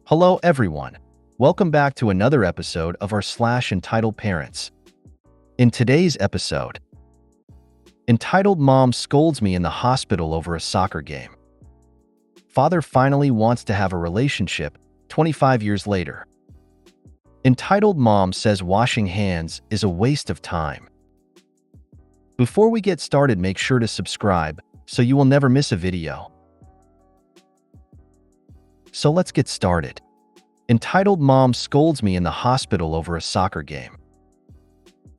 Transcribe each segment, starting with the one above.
Hello everyone. Welcome back to another episode of our entitled parents. In today's episode, entitled mom scolds me in the hospital over a soccer game. Father finally wants to have a relationship 25 years later. Entitled mom says washing hands is a waste of time. Before we get started, make sure to subscribe so you will never miss a video. So let's get started. Entitled mom scolds me in the hospital over a soccer game.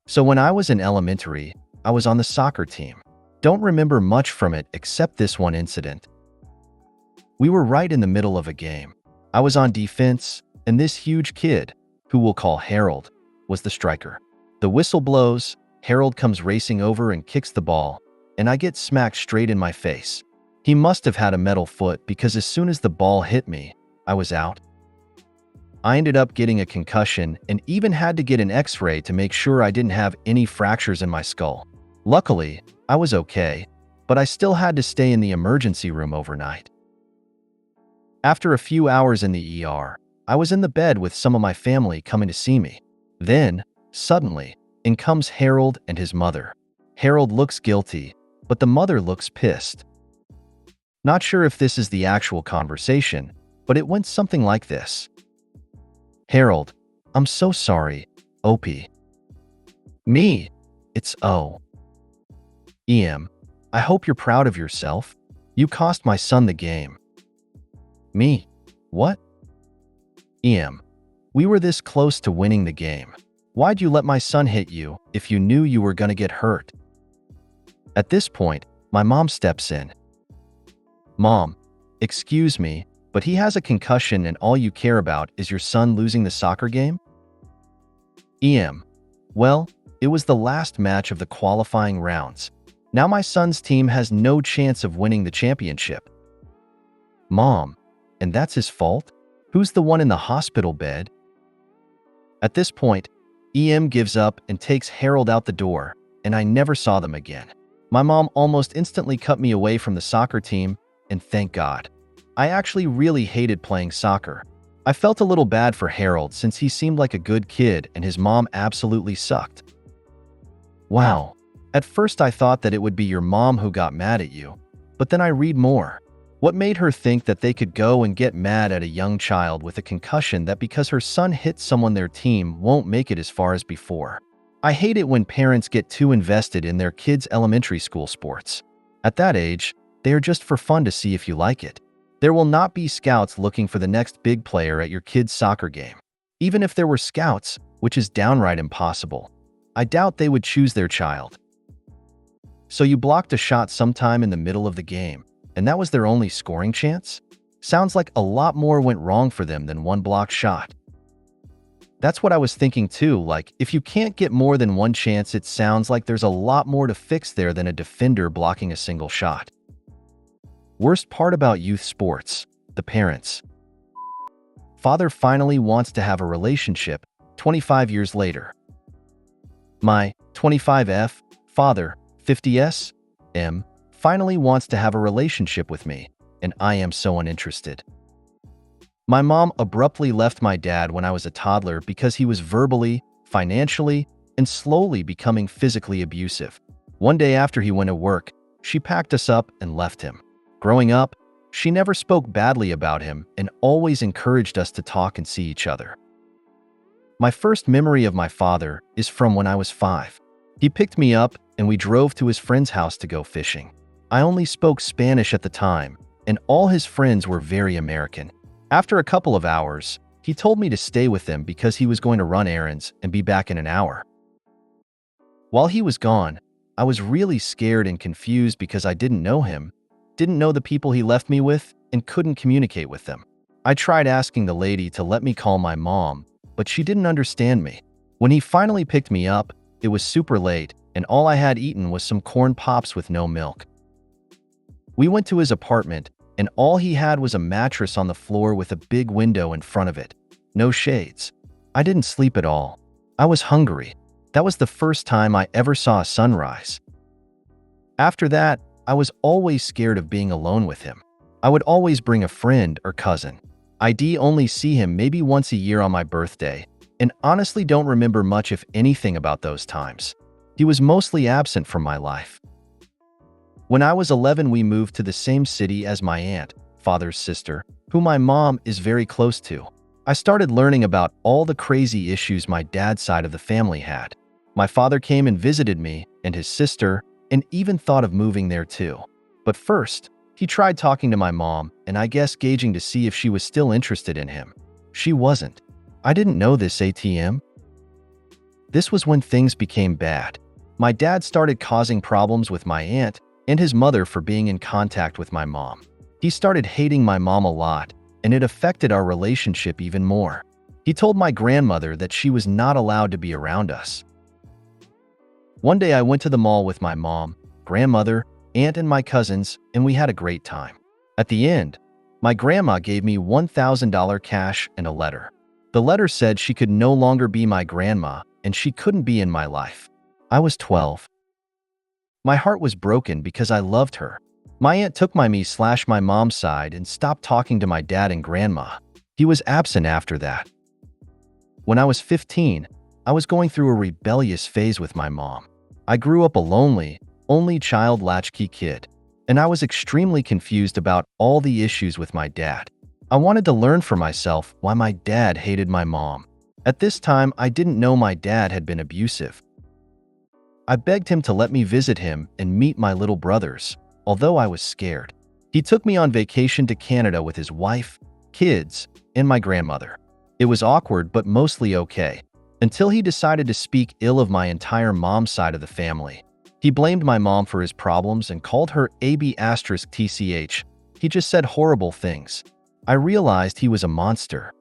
So when I was in elementary, I was on the soccer team. Don't remember much from it except this one incident. We were right in the middle of a game. I was on defense, and this huge kid, who we'll call Harold, was the striker. The whistle blows, Harold comes racing over and kicks the ball, and I get smacked straight in my face. He must have had a metal foot because as soon as the ball hit me, I was out. I ended up getting a concussion and even had to get an X-ray to make sure I didn't have any fractures in my skull. Luckily, I was okay, but I still had to stay in the emergency room overnight. After a few hours in the ER, I was in the bed with some of my family coming to see me. Then, suddenly, in comes Harold and his mother. Harold looks guilty, but the mother looks pissed. Not sure if this is the actual conversation, but it went something like this. Harold, I'm so sorry, OP. Me, it's O. EM, I hope you're proud of yourself. You cost my son the game. Me, what? EM, we were this close to winning the game. Why'd you let my son hit you if you knew you were gonna get hurt? At this point, my mom steps in. Mom, excuse me, but he has a concussion and all you care about is your son losing the soccer game? EM, well, it was the last match of the qualifying rounds. Now my son's team has no chance of winning the championship. Mom, and that's his fault? Who's the one in the hospital bed? At this point, EM gives up and takes Harold out the door, and I never saw them again. My mom almost instantly cut me away from the soccer team, and thank God. I actually really hated playing soccer. I felt a little bad for Harold since he seemed like a good kid and his mom absolutely sucked. Wow. At first I thought that it would be your mom who got mad at you, but then I read more. What made her think that they could go and get mad at a young child with a concussion that because her son hit someone their team won't make it as far as before? I hate it when parents get too invested in their kids' elementary school sports. At that age, they are just for fun to see if you like it. There will not be scouts looking for the next big player at your kid's soccer game. Even if there were scouts, which is downright impossible, I doubt they would choose their child. So you blocked a shot sometime in the middle of the game, and that was their only scoring chance? Sounds like a lot more went wrong for them than one blocked shot. That's what I was thinking too, like if you can't get more than one chance, it sounds like there's a lot more to fix there than a defender blocking a single shot. Worst part about youth sports, the parents. Father finally wants to have a relationship 25 years later. My 25F, father, 50S, M, finally wants to have a relationship with me, and I am so uninterested. My mom abruptly left my dad when I was a toddler because he was verbally, financially, and slowly becoming physically abusive. One day after he went to work, she packed us up and left him. Growing up, she never spoke badly about him and always encouraged us to talk and see each other. My first memory of my father is from when I was 5. He picked me up and we drove to his friend's house to go fishing. I only spoke Spanish at the time, and all his friends were very American. After a couple of hours, he told me to stay with him because he was going to run errands and be back in an hour. While he was gone, I was really scared and confused because I didn't know him, didn't know the people he left me with, and couldn't communicate with them. I tried asking the lady to let me call my mom, but she didn't understand me. When he finally picked me up, it was super late, and all I had eaten was some corn pops with no milk. We went to his apartment, and all he had was a mattress on the floor with a big window in front of it. No shades. I didn't sleep at all. I was hungry. That was the first time I ever saw a sunrise. After that, I was always scared of being alone with him. I would always bring a friend or cousin. I'd only see him maybe once a year on my birthday, and honestly don't remember much if anything about those times. He was mostly absent from my life. When I was 11, we moved to the same city as my aunt, father's sister, who my mom is very close to. I started learning about all the crazy issues my dad's side of the family had. My father came and visited me and his sister, and even thought of moving there too. But first, he tried talking to my mom, and I guess gauging to see if she was still interested in him. She wasn't. I didn't know this ATM. This was when things became bad. My dad started causing problems with my aunt and his mother for being in contact with my mom. He started hating my mom a lot, and it affected our relationship even more. He told my grandmother that she was not allowed to be around us. One day I went to the mall with my mom, grandmother, aunt, and my cousins, and we had a great time. At the end, my grandma gave me $1,000 cash and a letter. The letter said she could no longer be my grandma and she couldn't be in my life. I was 12. My heart was broken because I loved her. My aunt took my mom's side and stopped talking to my dad and grandma. He was absent after that. When I was 15, I was going through a rebellious phase with my mom. I grew up a lonely, only child latchkey kid, and I was extremely confused about all the issues with my dad. I wanted to learn for myself why my dad hated my mom. At this time, I didn't know my dad had been abusive. I begged him to let me visit him and meet my little brothers, although I was scared. He took me on vacation to Canada with his wife, kids, and my grandmother. It was awkward but mostly okay, until he decided to speak ill of my entire mom's side of the family. He blamed my mom for his problems and called her AB*TCH. He just said horrible things. I realized he was a monster.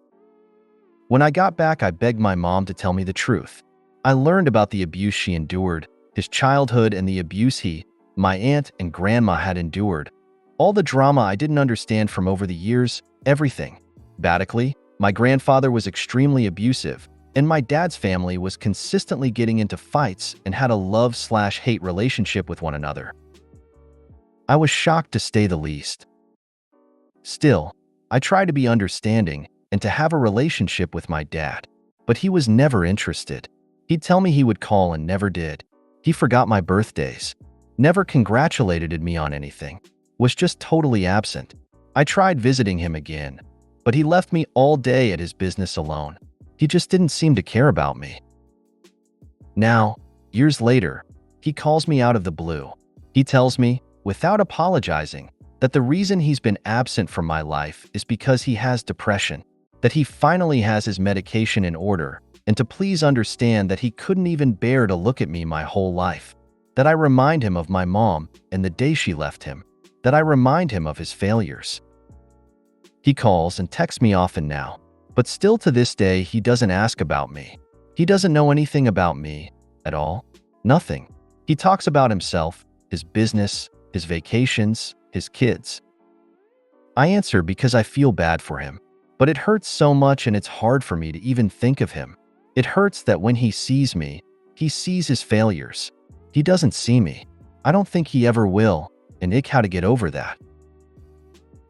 When I got back, I begged my mom to tell me the truth. I learned about the abuse she endured, his childhood, and the abuse my aunt and grandma had endured. All the drama I didn't understand from over the years, everything. Basically, my grandfather was extremely abusive, and my dad's family was consistently getting into fights and had a love/hate relationship with one another. I was shocked to say the least. Still, I tried to be understanding and to have a relationship with my dad, but he was never interested. He'd tell me he would call and never did. He forgot my birthdays, never congratulated me on anything, was just totally absent. I tried visiting him again, but he left me all day at his business alone. He just didn't seem to care about me. Now, years later, he calls me out of the blue. He tells me, without apologizing, that the reason he's been absent from my life is because he has depression, that he finally has his medication in order, and to please understand that he couldn't even bear to look at me my whole life, that I remind him of my mom and the day she left him, that I remind him of his failures. He calls and texts me often now, but still to this day he doesn't ask about me. He doesn't know anything about me at all. Nothing. He talks about himself, his business, his vacations, his kids. I answer because I feel bad for him, but it hurts so much and it's hard for me to even think of him. It hurts that when he sees me, he sees his failures. He doesn't see me. I don't think he ever will, and how to get over that.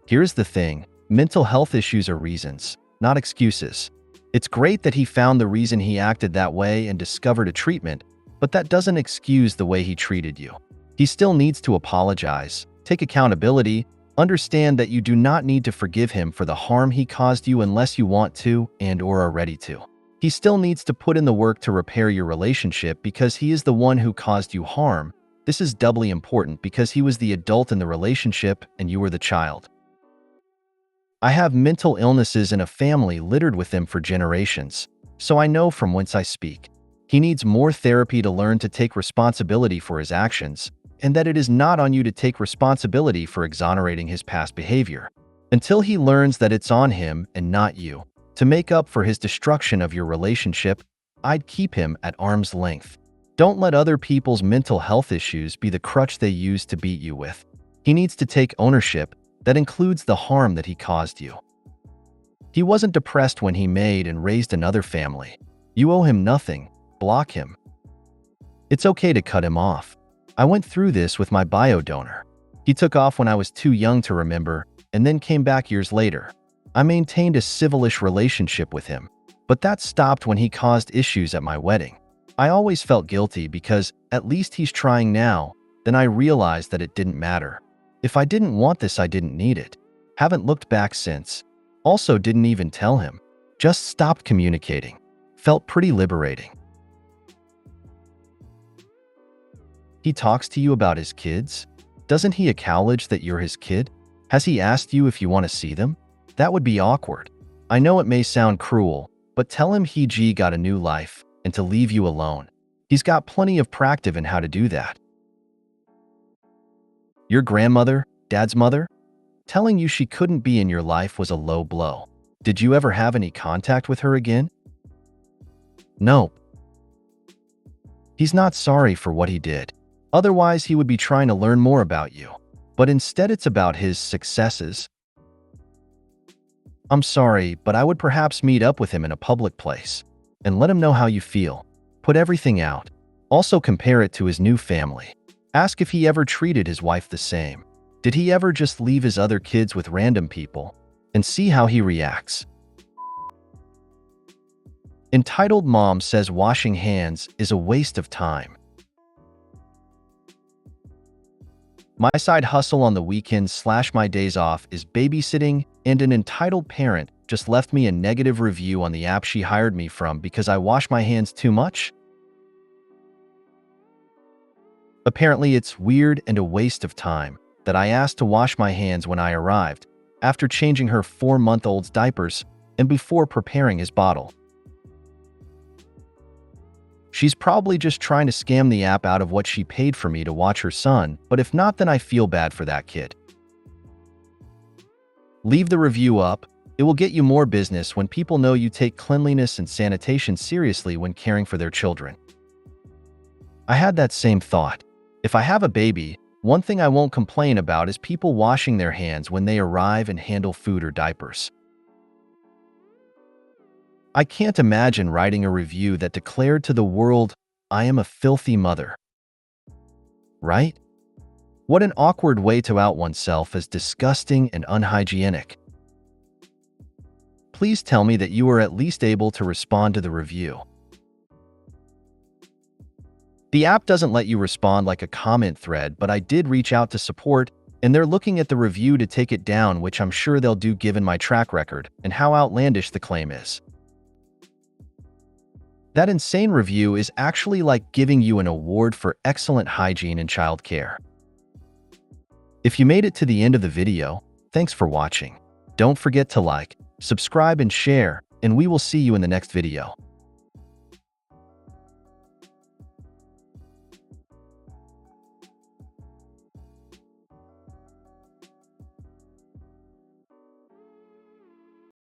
Here's the thing, mental health issues are reasons, not excuses. It's great that he found the reason he acted that way and discovered a treatment, but that doesn't excuse the way he treated you. He still needs to apologize, take accountability, understand that you do not need to forgive him for the harm he caused you unless you want to and/or are ready to. He still needs to put in the work to repair your relationship because he is the one who caused you harm. This is doubly important because he was the adult in the relationship and you were the child. I have mental illnesses in a family littered with them for generations, so I know from whence I speak. He needs more therapy to learn to take responsibility for his actions, and that it is not on you to take responsibility for exonerating his past behavior. Until he learns that it's on him and not you to make up for his destruction of your relationship, I'd keep him at arm's length. Don't let other people's mental health issues be the crutch they use to beat you with. He needs to take ownership that includes the harm that he caused you. He wasn't depressed when he made and raised another family. You owe him nothing. Block him. It's okay to cut him off. I went through this with my bio donor. He took off when I was too young to remember and then came back years later. I maintained a civilish relationship with him, but that stopped when he caused issues at my wedding. I always felt guilty because at least he's trying now. Then I realized that it didn't matter. If I didn't want this, I didn't need it. Haven't looked back since. Also didn't even tell him. Just stopped communicating. Felt pretty liberating. He talks to you about his kids? Doesn't he acknowledge that you're his kid? Has he asked you if you want to see them? That would be awkward. I know it may sound cruel, but tell him he got a new life and to leave you alone. He's got plenty of practice in how to do that. Your grandmother, dad's mother, telling you she couldn't be in your life was a low blow. Did you ever have any contact with her again? Nope. He's not sorry for what he did. Otherwise, he would be trying to learn more about you. But instead, it's about his successes. I'm sorry, but I would perhaps meet up with him in a public place and let him know how you feel. Put everything out. Also compare it to his new family. Ask if he ever treated his wife the same. Did he ever just leave his other kids with random people? And see how he reacts. Entitled Mom says washing hands is a waste of time. My side hustle on the weekends / my days off is babysitting, and an entitled parent just left me a negative review on the app she hired me from because I wash my hands too much. Apparently, it's weird and a waste of time that I asked to wash my hands when I arrived, after changing her 4-month-old's diapers and before preparing his bottle. She's probably just trying to scam the app out of what she paid for me to watch her son, but if not, then I feel bad for that kid. Leave the review up. It will get you more business when people know you take cleanliness and sanitation seriously when caring for their children. I had that same thought. If I have a baby, one thing I won't complain about is people washing their hands when they arrive and handle food or diapers. I can't imagine writing a review that declared to the world, I am a filthy mother. Right? What an awkward way to out oneself as disgusting and unhygienic. Please tell me that you are at least able to respond to the review. The app doesn't let you respond like a comment thread, but I did reach out to support, and they're looking at the review to take it down, which I'm sure they'll do given my track record and how outlandish the claim is. That insane review is actually like giving you an award for excellent hygiene in childcare. If you made it to the end of the video, thanks for watching. Don't forget to like, subscribe, and share, and we will see you in the next video.